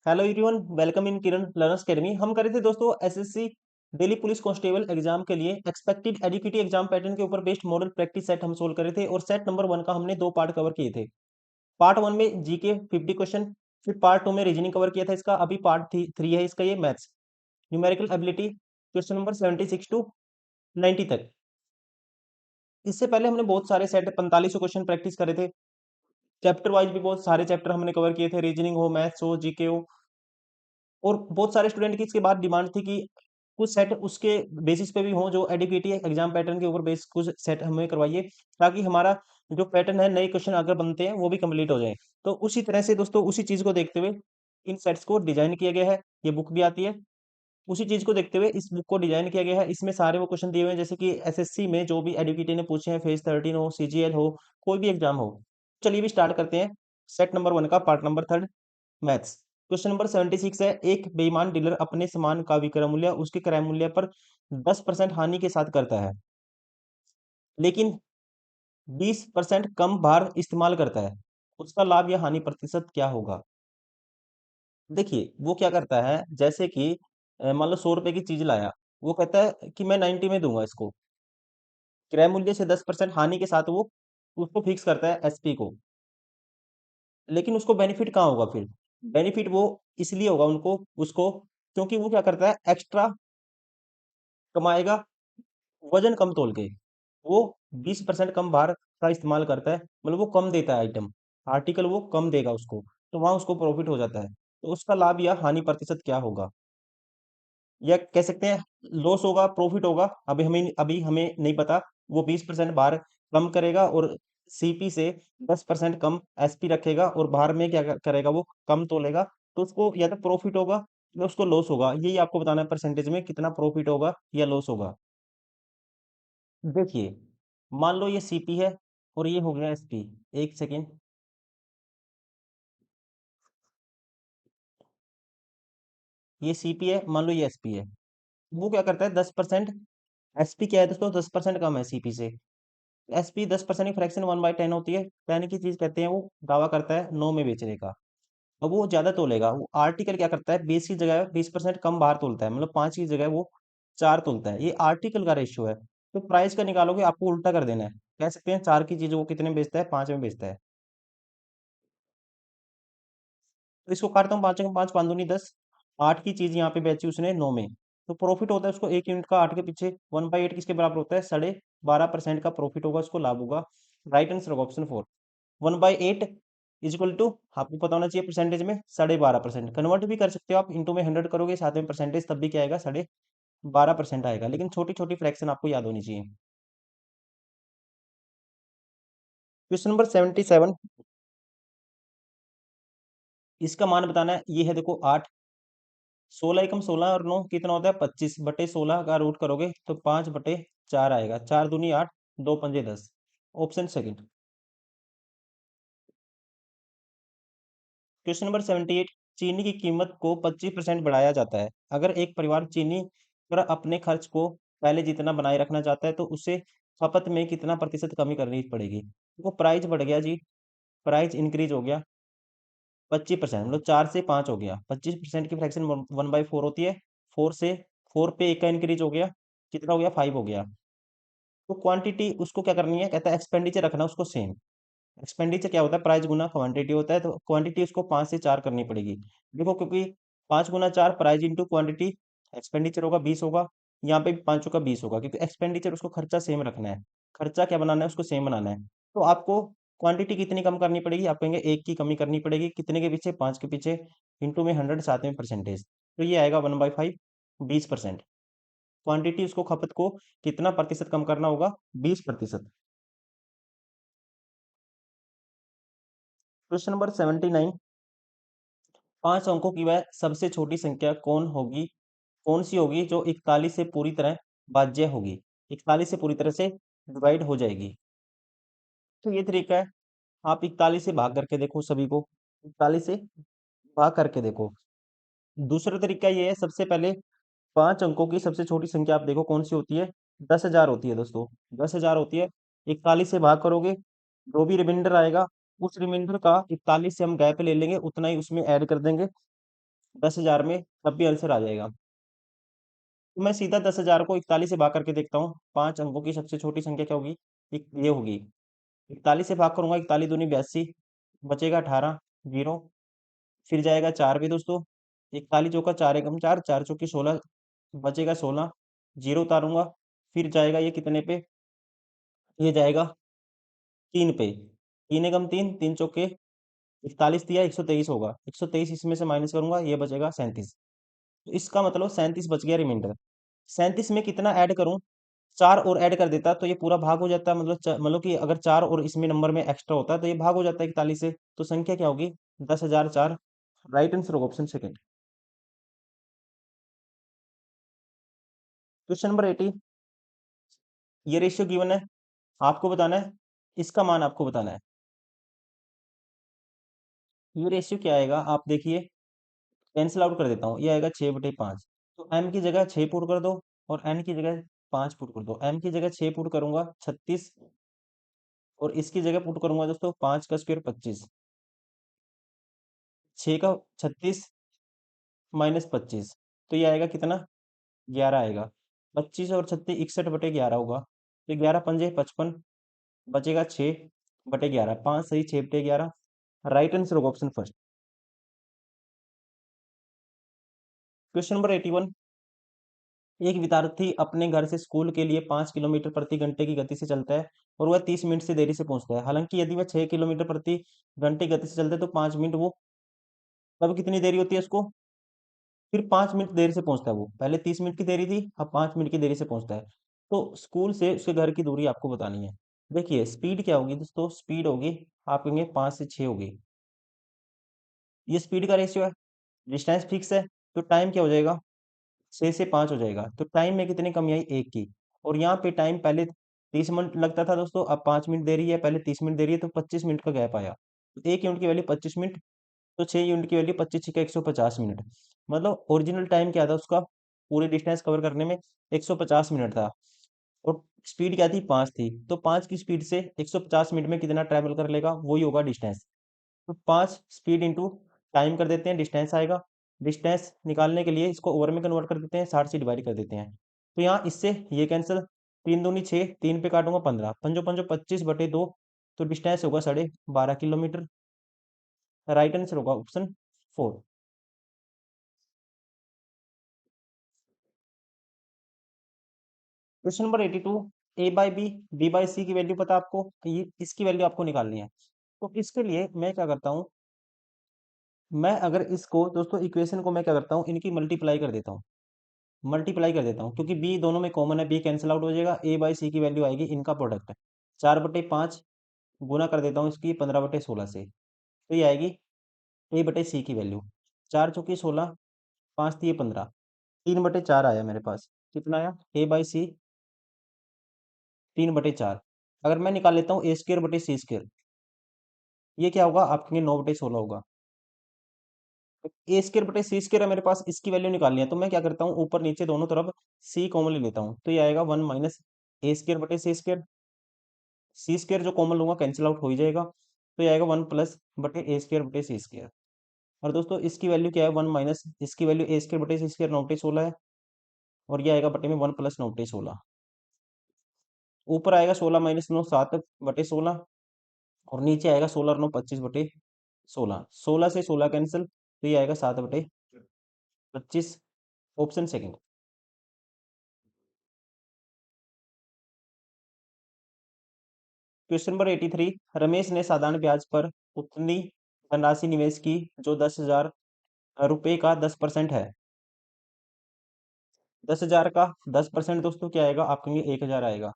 Hello everyone, welcome in Kiran learners academy. हम कर रहे थे दोस्तों SSC Delhi police constable exam के लिए एक्सपेक्टेड एडुकेटी एग्जाम पैटर्न के ऊपर बेस्ड मॉडल प्रैक्टिस सेट हम सोल्व कर रहे थे और सेट नंबर 1 का हमने दो पार्ट कवर किए थे। पार्ट 1 में जीके 50 क्वेश्चन, फिर पार्ट 2 में रीजनिंग कवर किया था इसका। अभी पार्ट 3 है इसका, ये maths numerical ability question number 76 to 90 तक। इससे पहले हमने बहुत सारे सेट 4500 क्वेश्चन प्रैक्टिस करे थे। चैप्टर वाइज भी बहुत सारे चैप्टर हमने कवर किए थे, रीजनिंग हो, मैथ्स हो, जीके हो। और बहुत सारे स्टूडेंट की इसके बाद डिमांड थी कि कुछ सेट उसके बेसिस पे भी हों जो एडुकेटी एग्जाम पैटर्न के ऊपर बेस कुछ सेट हमें करवाइए, ताकि हमारा जो पैटर्न है नए क्वेश्चन अगर बनते हैं वो भी कंप्लीट हो जाए। तो उसी तरह से दोस्तों उसी चीज को देखते हुए इन सेट्स को डिजाइन किया गया है। ये बुक भी आती है। उसी चीज को देखते हुए इस बुक को डिजाइन किया गया है। इसमें सारे वो क्वेश्चन दिए हुए हैं जैसे कि एसएससी में जो भी एडुकेटी ने पूछे हैं, फेज 13 हो, सीजीएल हो, कोई भी एग्जाम हो। चलिए भी स्टार्ट करते हैं सेट नंबर 1 का part number 3 maths. Question number 76 है, एक बेईमान डीलर अपने सामान का विक्रय मूल्य उसके क्रय मूल्य पर 10% हानि के साथ करता है, लेकिन 20% कम भार इस्तेमाल करता है। उसका लाभ या हानि प्रतिशत क्या होगा? देखिए वो क्या करता है, जैसे कि मान लो 100 रुपए की चीज लाया, वो कहता है कि मैं 90 में दूंगा इसको। क्रय मूल्य से 10% हानि के साथ वो उसको फिक्स करता है, एसपी को। लेकिन उसको बेनिफिट कहाँ होगा फिर? बेनिफिट वो इसलिए होगा उनको उसको, क्योंकि वो क्या करता है, एक्स्ट्रा कमाएगा वजन कम तोल के। वो 20% कम भार का इस्तेमाल करता है, मतलब वो कम देता है आइटम, आर्टिकल वो कम देगा उसको, तो वहां उसको प्रॉफिट हो जाता है। तो उसका लाभ या हानि प्रतिशत क्या होगा? या कह सकते हैं लॉस होगा, प्रॉफिट होगा, अभी हमें नहीं पता। वो 20% भार कम करेगा और सीपी से 10% कम एसपी रखेगा और भार में क्या करेगा, वो कम तोलेगा। तो उसको या तो प्रॉफिट होगा या उसको लॉस होगा, यही आपको बताना है परसेंटेज में कितना प्रॉफिट होगा या लॉस होगा। देखिए मान लो ये सीपी है और ये हो गया एसपी। एक सेकेंड। ये सीपी है, मान लो ये एसपी है। वो क्या करता है, 10%। एसपी क्या है दोस्तों, 10% कम है सीपी से। एसपी 10% की फ्रैक्शन 1/10 होती है, यानी की चीज कहते हैं वो दावा करता है 9 में बेचने का। अब वो ज्यादा तोलेगा, वो आर्टिकल क्या करता है, 20 की जगह 20% कम बाहर तोलता है, मतलब 5 की जगह वो 4 तोलता है। ये आर्टिकल का रेशियो है। तो प्राइस का निकालोगे आपको उल्टा कर देना है। कह सकते हैं 4 की चीज वो कितने में बेचता है, 5 में बेचता है। तो इसको काटता हूँ, 5 5 5 दूनी 10। 8 की चीज यहाँ पे बेची उसने 9 में। तो प्रॉफिट होता है उसको 1 यूनिट का 8 के पीछे। 1/8 किसके बराबर होता है, 12.5% का प्रॉफिट होगा, उसको लाभ होगा। राइट आंसर होगा ऑप्शन 4। 1/8 इज इक्वल टू, आपको पता होना चाहिए परसेंटेज में 12.5%। कन्वर्ट भी कर सकते हो आप, इंटू में 100 करोगे साथ में परसेंटेज, तब भी क्या आएगा, 12.5% आएगा। लेकिन छोटी छोटी फ्रैक्शन आपको याद होनी चाहिए। क्वेश्चन नंबर 77, इसका मान बताना है। ये है देखो 8, 16 एकम 16 और 9 कितना होता है, 25/16 का रूट करोगे तो 5/4 आएगा। 4 दूनी 8, 2 पंजे 10। Option second. क्वेश्चन नंबर 78, चीनी की कीमत को 25% बढ़ाया जाता है। अगर एक परिवार चीनी पर अपने खर्च को पहले जितना बनाए रखना चाहता है तो उसे खपत में कितना प्रतिशत कमी करनी पड़ेगी? वो प्राइस बढ़ गया जी, प्राइस इंक्रीज हो गया 25%, मतलब 4 से 5 हो गया। 25% की फ्रैक्शन 1/4 होती है। 4 से 4 पे 1 का इंक्रीज हो गया, कितना हो गया, 5 हो गया। तो क्वांटिटी उसको क्या करनी है, कहता है एक्सपेंडिचर रखना उसको सेम। एक्सपेंडिचर क्या होता है, प्राइस गुना क्वांटिटी होता है, तो क्वांटिटी उसको 5 से 4 करनी पड़ेगी। देखो क्योंकि 5 गुना 4 प्राइस इंटू क्वांटिटी, एक्सपेंडिचर होगा 20 होगा। यहाँ पे भी 5 का 20 होगा, क्योंकि एक्सपेंडिचर उसको खर्चा सेम रखना है। खर्चा क्या बनाना है, उसको सेम बनाना है। तो आपको क्वांटिटी कितनी कम करनी पड़ेगी, आप कहेंगे 1 की कमी करनी पड़ेगी, कितने के पीछे, 5 के पीछे, इंटू में 100 साथ में परसेंटेज। तो ये आएगा 1/5, 20%। क्वांटिटी उसको खपत को कितना प्रतिशत कम करना होगा, 20%। क्वेश्चन नंबर 79, 5 अंकों की वह सबसे छोटी संख्या कौन सी होगी जो 41 से पूरी तरह भाज्य होगी, 41 से पूरी तरह से डिवाइड हो जाएगी? तो ये तरीका है, आप 41 से भाग करके देखो सभी को, 41 से भाग करके देखो। दूसरा तरीका ये है, सबसे पहले 5 अंकों की सबसे छोटी संख्या आप देखो कौन सी होती है, 10,000 होती है दोस्तों। 10,000 होती है। 41 से भाग करोगे, जो भी रिमाइंडर आएगा उस रिमाइंडर का 41 से हम गैप ले लेंगे, उतना ही उसमें ऐड कर देंगे। 10,000 में तब भी आंसर आ जाएगा। तो मैं सीधा 10,000 को 41 से भाग करके देखता हूँ। 5 अंकों की सबसे छोटी संख्या क्या होगी? ये होगी। 41 से भाग करूंगा, 41 दूनी 82, बचेगा 18, जीरो। फिर जाएगा 4 भी दोस्तों, 41 चौका 4 एकम 4, 4 चौकी 16, बचेगा 16, जीरो उतारूंगा। फिर जाएगा ये कितने पे? ये जाएगा 3 पे, 3 एकम 3, 3 चौके 41 दिया, 123 होगा। 123 इसमें से माइनस करूंगा, ये बचेगा 37। तो इसका मतलब 37 बच गया रिमाइंडर। 37 में कितना ऐड करूं? 4 और ऐड कर देता तो ये पूरा भाग हो जाता, मतलब कि अगर 4 और इसमें नंबर में एक्स्ट्रा होता तो ये भाग हो जाता 41 से। तो संख्या क्या होगी? 10,004। राइट आंसर होगा ऑप्शन सेकंड। Question number 80। ये रेशियो गिवन है, आपको बताना है, इसका मान आपको बताना है। ये रेशियो क्या आएगा आप देखिए, कैंसिल आउट कर देता हूँ, ये आएगा 6/5। तो m की जगह 6 पुट कर दो और n की जगह 5 पुट कर दो। m की जगह 6 पुट करूंगा 36, और इसकी जगह पुट करूंगा दोस्तों 5 का स्क्वायर 25, 6 का 36 माइनस 25, तो ये आएगा कितना? 11 आएगा। 25 और 36 61/11 होगा, तो 11 पंजे 55, बचेगा 6/11, 5 सही 6/11। राइट आंसर होगा ऑप्शन फर्स्ट। Question number 81। एक विद्यार्थी अपने घर से स्कूल के लिए 5 किलोमीटर प्रति घंटे की गति से चलता है और वह 30 मिनट से देरी से पहुंचता है। हालांकि यदि वह 6 किलोमीटर प्रति घंटे की गति से चलता है तो 5 मिनट वो, तब कितनी देरी होती है उसको? फिर 5 मिनट देर से पहुंचता है वो, पहले 30 मिनट की देरी थी, अब 5 मिनट की देरी से पहुंचता है। तो स्कूल से उसके घर की दूरी आपको बतानी है। देखिए स्पीड क्या होगी दोस्तों, स्पीड होगी, आप कहेंगे 5 से 6 होगी, ये स्पीड का रेशियो है। डिस्टेंस फिक्स है, तो टाइम क्या हो जाएगा? 6 से 5 हो जाएगा। तो टाइम में कितनी कमी आई? एक की। और यहाँ पे टाइम पहले 30 मिनट लगता था दोस्तों, अब 5 मिनट दे रही है, पहले 30 मिनट दे रही है, तो 25 मिनट का गैप आया। तो एक यूनिट की वैल्यू 25 मिनट, तो 6 यूनिट की वैल्यू 25 का 150 मिनट। मतलब ओरिजिनल टाइम क्या था उसका पूरी डिस्टेंस कवर करने में? 150 मिनट था। और स्पीड क्या थी? 5 थी। तो 5 की स्पीड से 150 मिनट में कितना ट्रैवल कर लेगा, वही होगा डिस्टेंस। तो 5 स्पीड इंटू टाइम कर देते हैं, डिस्टेंस आएगा। डिस्टेंस निकालने के लिए इसको ओवर में कन्वर्ट कर देते हैं, 60 से डिवाइड कर देते हैं। तो यहाँ इससे ये कैंसिल, 3 दूनी 6, 3 पे काटूंगा 15, पंजो पंजो 25/2, तो डिस्टेंस होगा 12.5 किलोमीटर। राइट आंसर होगा option 4। Question number 82। A/B, B/C की वैल्यू पता है आपको, ये इसकी वैल्यू आपको निकालनी है। तो इसके लिए मैं क्या करता हूँ, मैं अगर इसको दोस्तों इक्वेशन को मैं क्या करता हूँ, इनकी मल्टीप्लाई कर देता हूँ, मल्टीप्लाई कर देता हूँ, क्योंकि बी दोनों में कॉमन है, बी कैंसिल आउट हो जाएगा। A/C की वैल्यू आएगी इनका प्रोडक्ट, 4/5 गुना कर देता हूँ इसकी 15/16 से, तो ये आएगी A/C की वैल्यू। 4 चौकी 16, 5 तिये 15, 3/4 आया मेरे पास। कितना आया? A/C 3/4। अगर मैं निकाल लेता हूँ A²/C², ये क्या होगा आपके? 9/16 होगा। A²/C² है मेरे पास, इसकी वैल्यू निकालनी है, तो मैं क्या करता हूँ, ऊपर नीचे दोनों तरफ C कॉमन ले लेता हूँ, तो ये आएगा 1 माइनस A²/C²। C² जो कॉमन लूंगा कैंसिल आउट हो ही जाएगा, तो ये आएगा 1 प्लस बटे A²/C²। और दोस्तों इसकी वैल्यू क्या है? 1 माइनस इसकी वैल्यू A²/C² 9/16 है, और ये आएगा बटे में 1 प्लस 9/16। ऊपर आएगा 16 माइनस 9 7/16, और नीचे आएगा 16 और 9 25/16। 16 से 16 कैंसिल, तो ये आएगा 7/25, option second. Question number 83। Ramesh ने साधारण ब्याज पर उतनी धनराशि निवेश की जो 10,000 रुपये का 10% है। 10,000 का 10% दोस्तों क्या आएगा? आप कहेंगे 1,000 आएगा।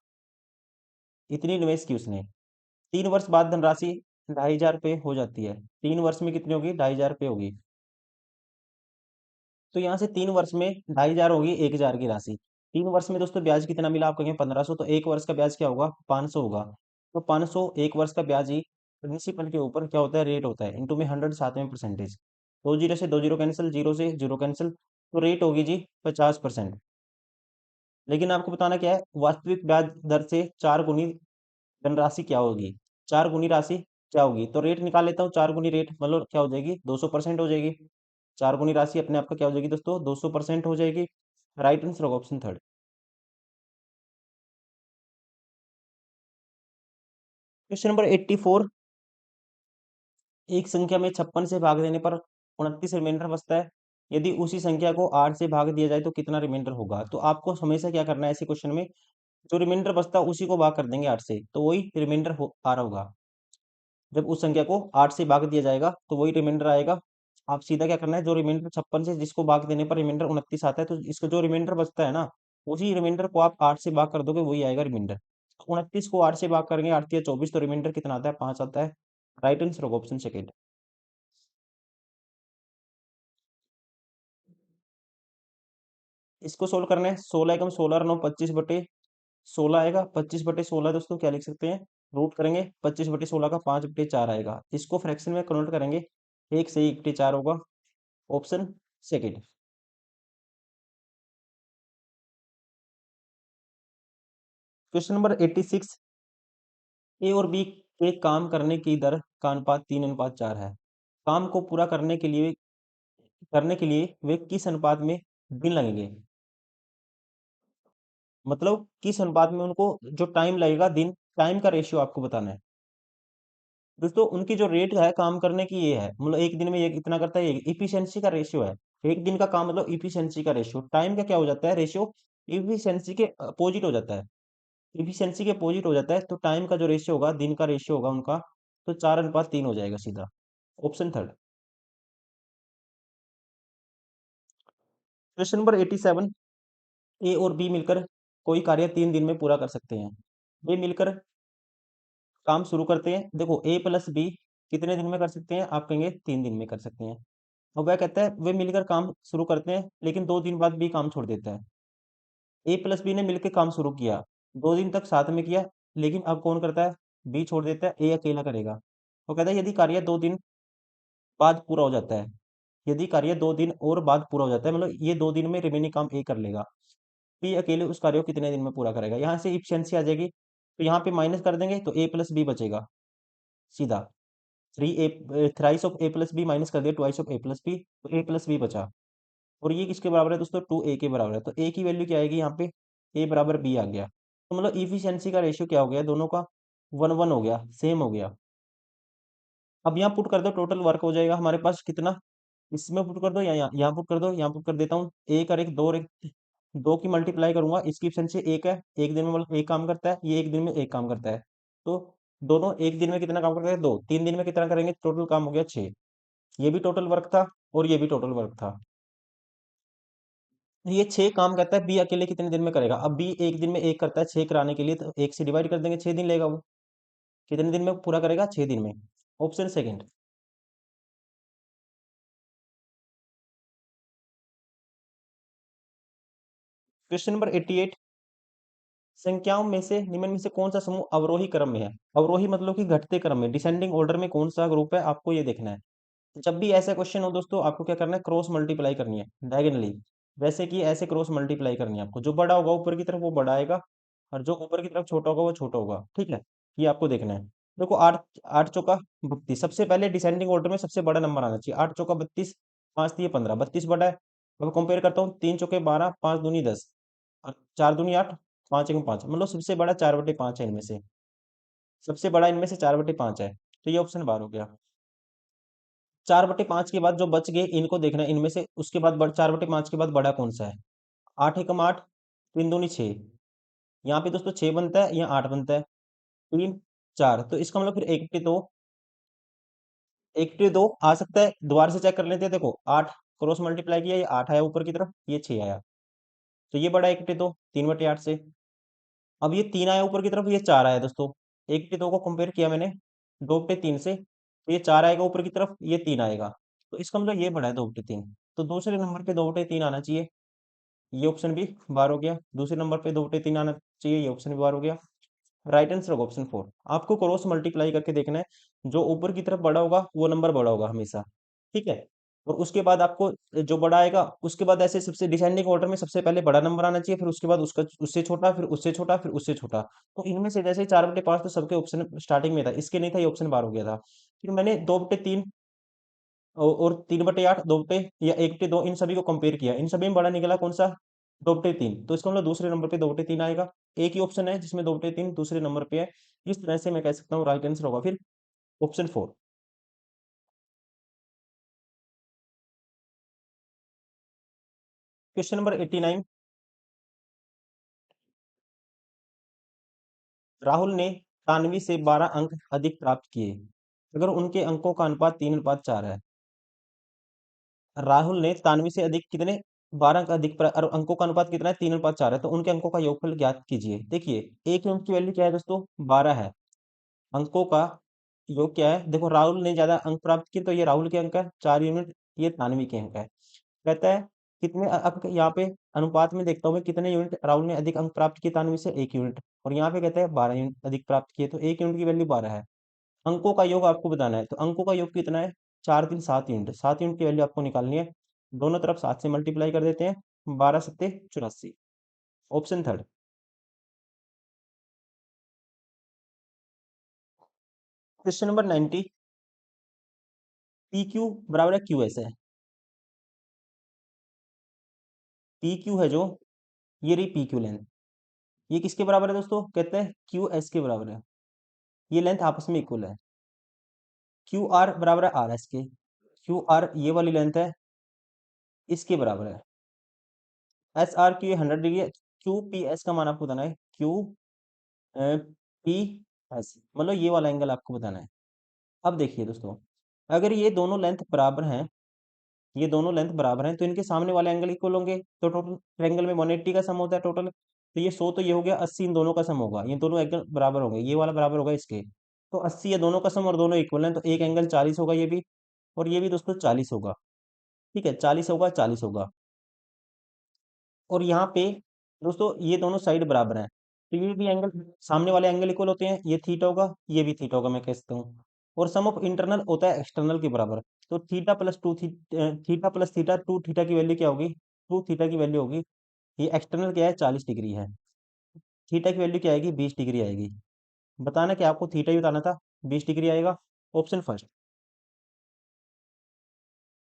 इतनी निवेश की उसने, 3 वर्ष बाद धनराशि 2,500 रुपये हो जाती है। 3 वर्ष में कितनी होगी? 2,500 रुपये होगी। तो यहाँ से 3 वर्ष में 2,500 होगी 1,000 की राशि। 3 वर्ष में दोस्तों ब्याज कितना मिला? आप कहेंगे 1,500, तो एक वर्ष का ब्याज क्या होगा? 500 होगा। तो 500 एक वर्ष का ब्याज ही प्रिंसिपल के ऊपर क्या होता है? रेट होता है, इंटू में 100 साथ में परसेंटेज। 2 जीरो से 2 जीरो कैंसिल, जीरो से जीरो कैंसिल, तो रेट होगी जी 50%। लेकिन आपको बताना क्या है, वास्तविक ब्याज दर से 4 गुनी धनराशि क्या होगी, 4 गुनी राशि क्या होगी। तो रेट निकाल लेता हूँ, 4 गुनी रेट मतलब क्या हो जाएगी? 200% हो जाएगी। चार गुनी राशि अपने आप का क्या हो जाएगी दोस्तों, 200% हो जाएगी। राइट आंसर होगा ऑप्शन थर्ड। Question number 84। एक संख्या में 56 से भाग देने पर 29 रिमाइंडर बचता है। यदि उसी संख्या को 8 से भाग दिया जाए तो कितना रिमाइंडर होगा? तो आपको हमेशा क्या करना है ऐसे क्वेश्चन में, जो रिमाइंडर बचता है उसी को भाग कर देंगे 8 से, तो वही रिमाइंडर हो आ रहा होगा। जब उस संख्या को 8 से भाग दिया जाएगा तो वही रिमाइंडर आएगा। आप सीधा क्या करना है, जो रिमाइंडर 56 से जिसको भाग देने पर रिमाइंडर 29 आता है, तो इसका जो रिमाइंडर बचता है ना, उसी रिमाइंडर को आप 8 से भाग कर दोगे, वही आएगा रिमाइंडर। 29 को 8 से भाग करेंगे, 8 या 24, तो रिमाइंडर कितना आता है, 5 आता है। राइट आंसर होगा ऑप्शन सेकेंड। इसको सोल्व करना है, 16 एकम 16 9 25 बटे 16 आएगा। 25 बटे 16 दोस्तों क्या लिख सकते हैं, रूट करेंगे 25 बटे 16 का, 5 बटे 4 आएगा। इसको फ्रैक्शन में कन्वर्ट करेंगे, एक से 1 बटे 4 होगा। Option second. Question number 86। ए और बी के काम करने की दर का अनुपात 3:4 है। काम को पूरा करने के लिए वे किस अनुपात में दिन लगेंगे? मतलब किस अनुपात में उनको जो टाइम लगेगा, दिन टाइम का रेशियो आपको बताना है। दोस्तों उनकी जो रेट है काम करने की, ये है मतलब एक दिन में ये इतना करता है, ये इफिशियंसी का रेशियो है। एक दिन का काम मतलब इफिशियंसी का रेशियो, टाइम का क्या हो जाता है रेशियो, इफिशियंसी के अपोजिट हो जाता है। इफिशियंसी के अपोजिट हो जाता है, तो टाइम का जो रेशियो होगा, दिन का रेशियो होगा उनका, तो 4:3 हो जाएगा सीधा। Option third. Question number 87। ए और बी मिलकर कोई कार्य 3 दिन में पूरा कर सकते हैं। वे मिलकर काम शुरू करते हैं। देखो ए प्लस बी कितने दिन में कर सकते हैं, आप कहेंगे 3 दिन में कर सकते हैं। और वह कहता है वे मिलकर काम शुरू करते हैं, लेकिन 2 दिन बाद बी काम छोड़ देता है। ए प्लस बी ने मिलकर काम शुरू किया, 2 दिन तक साथ में किया, लेकिन अब कौन करता है, बी छोड़ देता है, ए अकेला करेगा। वो कहता है यदि कार्य 2 दिन बाद पूरा हो जाता है, यदि कार्य 2 दिन और बाद पूरा हो जाता है, मतलब ये 2 दिन में रिमेनिंग काम ए कर लेगा, बी अकेले उस कार्य को कितने दिन में पूरा करेगा। यहाँ से इफिशियंसी आ जाएगी, तो यहाँ पे माइनस कर देंगे तो ए प्लस बी बचेगा सीधा। Thrice of A plus B minus कर दिया twice of A plus B, तो ए प्लस बी बचा। और ये किसके बराबर है दोस्तों, 2a के बराबर है, तो a की वैल्यू क्या आएगी यहाँ पे, a बराबर b आ गया। तो मतलब इफिशियंसी का रेशियो क्या हो गया दोनों का, 1:1 हो गया, सेम हो गया। अब यहाँ पुट कर दो, टोटल वर्क हो जाएगा हमारे पास कितना, इसमें पुट कर दो या यहाँ पुट कर दो, यहाँ पुट कर देता हूँ। एक और एक दो, और एक दो की मल्टीप्लाई करूंगा, इसकी एफिशिएंसी एक है, एक दिन में मतलब एक काम करता है, ये एक दिन में एक काम करता है। तो दोनों एक दिन में कितना काम करते हैं, दो, 3 दिन में कितना करेंगे, टोटल काम हो गया 6। ये भी टोटल वर्क था और ये भी टोटल वर्क था। ये 6 काम करता है, बी अकेले कितने दिन में करेगा। अब बी एक दिन में एक करता है 6 कराने के लिए, तो एक से डिवाइड कर देंगे, 6 दिन लेगा वो। कितने दिन में पूरा करेगा, 6 दिन में। Option second. Question number 88। संख्याओं में से निम्न में से कौन सा समूह अवरोही क्रम में है। अवरोही मतलब कि घटते क्रम में, डिसेंडिंग ऑर्डर में कौन सा ग्रुप है, आपको ये देखना है। जब भी ऐसा क्वेश्चन हो दोस्तों, आपको क्या करना है, क्रॉस मल्टीप्लाई करनी है डायगोनली। वैसे कि ऐसे क्रॉस मल्टीप्लाई करनी है आपको, जो बड़ा होगा ऊपर की तरफ वो बड़ा आएगा, और जो ऊपर की तरफ छोटा होगा वो छोटा होगा, ठीक है। ये आपको देखना है। देखो 8, 8 चौका 32, सबसे पहले डिसेंडिंग ऑर्डर में सबसे बड़ा नंबर आना चाहिए। 8 चौका 32, 5 दिए 15, 32 बड़ा है। अब कंपेयर करता हूँ, 3 चौके 12, 5 दूनी 10, और 4 दूनी 8, 5 1 5, मतलब सबसे बड़ा 4/5 है इनमें से, सबसे बड़ा इनमें से 4/5 है, तो ये ऑप्शन बार हो गया। 4/5 के बाद जो बच गए इनको देखना है, इनमें से उसके बाद 4/5 के बाद बड़ा कौन सा है। 8 एकम 8, 3 दूनी 6, यहाँ पे दोस्तों 6 बनता है, यहाँ 8 बनता है, 3 4, तो इसका मतलब फिर 1/2, 1/2 आ सकता है। दोबारा से चेक कर लेते हैं, देखो 8 क्रॉस मल्टीप्लाई किया, ये 8 आया ऊपर की तरफ, ये 6 आया, तो ये बड़ा 1/2 3/8 से। अब ये 3 आया ऊपर की तरफ, ये 4 आया दोस्तों, 1/2 को कंपेयर किया मैंने 2/3 से, तो ये 4 आएगा ऊपर की तरफ, ये 3 आएगा, तो इसका मतलब ये बड़ा है 2/3, तो दूसरे नंबर पे 2/3 आना चाहिए। ये ऑप्शन भी बार हो गया। दूसरे नंबर पे 2/3 आना चाहिए, ये ऑप्शन भी बार हो गया। राइट आंसर होगा ऑप्शन फोर। आपको क्रॉस मल्टीप्लाई करके देखना है, जो ऊपर की तरफ बड़ा होगा वो नंबर बड़ा होगा हमेशा, ठीक है। और उसके बाद आपको जो बड़ा आएगा, उसके बाद ऐसे सबसे डिसेंडिंग ऑर्डर में सबसे पहले बड़ा नंबर आना चाहिए, फिर उसके बाद उसका उससे छोटा, फिर उससे छोटा, फिर उससे छोटा। तो इनमें से जैसे 4/5 तो सबके ऑप्शन स्टार्टिंग में था, इसके नहीं था, ये ऑप्शन बार हो गया था। फिर मैंने 2/3 और 3/8, 2 या 1/2, इन सभी को कंपेयर किया, इन सभी में बड़ा निकला कौन सा? 2/3। तो इसको हम लोग दूसरे नंबर पे 2/3 आएगा। एक ही ऑप्शन है जिसमें 2/3 दूसरे नंबर पे है। इस तरह से मैं कह सकता हूँ राइट आंसर होगा फिर ऑप्शन 4। Question number 89। राहुल ने तानवी से 12 अंक अधिक प्राप्त किए, अगर उनके अंकों का अनुपात 3:4 है। राहुल ने तानवी से अधिक कितने? 12 अंक अधिक और अंकों का अनुपात कितना है? 3:4 है। तो उनके अंकों का योगफल ज्ञात कीजिए। देखिए, एक यूनिट की वैल्यू क्या है दोस्तों? 12 है। अंकों का योग क्या है? देखो, राहुल ने ज्यादा अंक प्राप्त किए तो ये राहुल के अंक है 4 यूनिट, ये तानवी के अंक है। कहता है कितने अंक यहाँ पे अनुपात में देखता हूँ मैं, कितने यूनिट राहुल ने अधिक अंक प्राप्त किए तानवी से? 1 यूनिट। और यहाँ पे कहता है 12 यूनिट अधिक प्राप्त किए, तो 1 यूनिट की वैल्यू 12 है। अंकों का योग आपको बताना है, तो अंकों का योग कितना है? 4 3 7 यूनिट, 7 यूनिट की वैल्यू आपको निकालनी है। दोनों तरफ 7 से मल्टीप्लाई कर देते हैं, 12 7 84। Option third. Question number 90। P Q बराबर है क्यू एस है। पी क्यू है जो, ये रही पी क्यू लेंथ, ये किसके बराबर है दोस्तों? कहते हैं क्यू एस के बराबर है। ये लेंथ आपस में इक्वल है। क्यू आर बराबर है आर एस के। क्यू आर ये वाली लेंथ है, इसके बराबर है। एस आर क्यू 100 डिग्री है। क्यू पी एस का मान आपको बताना है। क्यू पी एस मतलब ये वाला एंगल आपको बताना है। अब देखिए दोस्तों, अगर ये दोनों लेंथ बराबर हैं, ये दोनों लेंथ बराबर हैं, तो इनके सामने वाले एंगल इक्वल होंगे। तो टोटल ट्रायंगल में 180 का सम होता है टोटल। तो ये 100 तो ये हो गया, 80 इन दोनों का सम होगा। ये दोनों एंगल बराबर होंगे, ये वाला बराबर होगा इसके। तो 80 ये दोनों का सम और दोनों इक्वल हैं, तो एक एंगल 40 होगा ये भी, और ये भी दोस्तों 40 होगा। ठीक है, 40 होगा, 40 होगा। और यहाँ पे दोस्तों ये दोनों साइड बराबर हैं, तो ये भी एंगल, सामने वाले एंगल इक्वल होते हैं। ये थीटा होगा, ये भी थीटा होगा, मैं कह सकता हूँ। और सम ऑफ इंटरनल होता है एक्सटर्नल के बराबर। तो थीटा प्लस थीटा, 2 थीटा की वैल्यू क्या होगी? 2 थीटा की वैल्यू होगी, ये एक्सटर्नल क्या है? 40 डिग्री है। थीटा की वैल्यू क्या आएगी? 20 डिग्री आएगी। बताना कि आपको थीटा ही बताना था, 20 डिग्री आएगा। Option first.